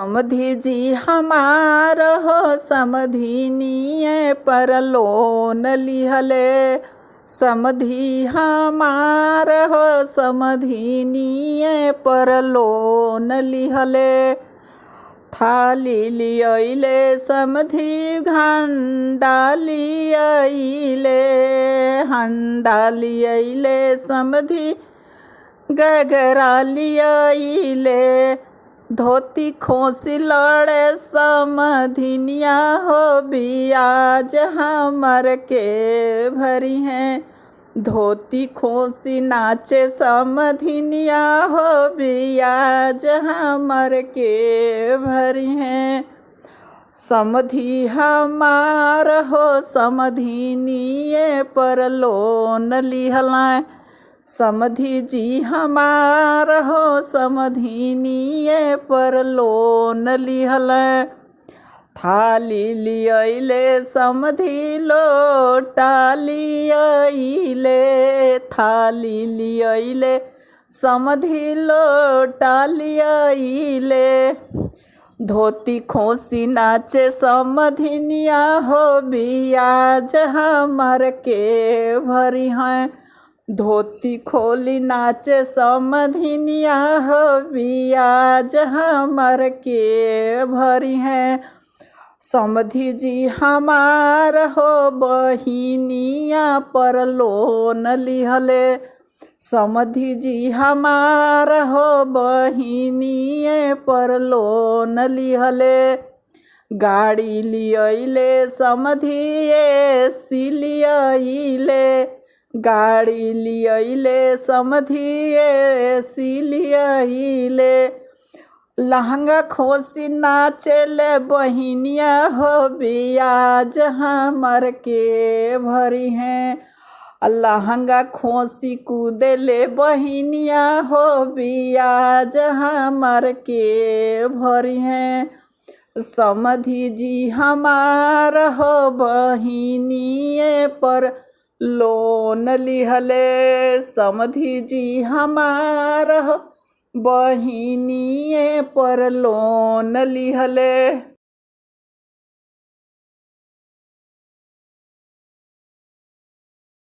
समधी जी हमार हो समधिनिए पर लोन लिहले। समधी हमार हो समधिनिए पर लोन लिहले। थाली लियले समधी घंडा लियले। हंडा लियले समधी गगरा लियले। धोती खोसी लड़े समधिनिया हो बियाज हमर के भरी हैं। धोती खोसी नाचे समधिनिया हो बियाज हमर के भरी हैं। समधी हमार हो समधिनिए पर लोन लिहलें। समधी जी हमार हो समधिनिए पर लोन लिहलें। थाली लियले समधी लोटा लियले। थाली लियले समधी लोटा लियले। धोती खोसी नाचे समधिनिया हो बियाज हमर के भरी हैं। धोती खोली नाचे समधिनिया हो बियाज हमर के भरी हैं। समधी जी हमार हो बहिनिया पर लोन लिहले। समधी जी हमार हो बहिनिए पर लोन लिहले। गाड़ी लियले समधिए सिलियले। गाड़ी लियले समधिए सिलियले। लहंगा खोसी नाचेले बहिनिया हो बियाज हमर के भरी हैं। लहंगा खोसी कूदेले बहिनिया हो बियाज हमर के भरी हैं। समधी जी हमार हो बहिनिए पर लोन लिहले। समधी जी हमार हो बहिनिए पर लोन लिहले।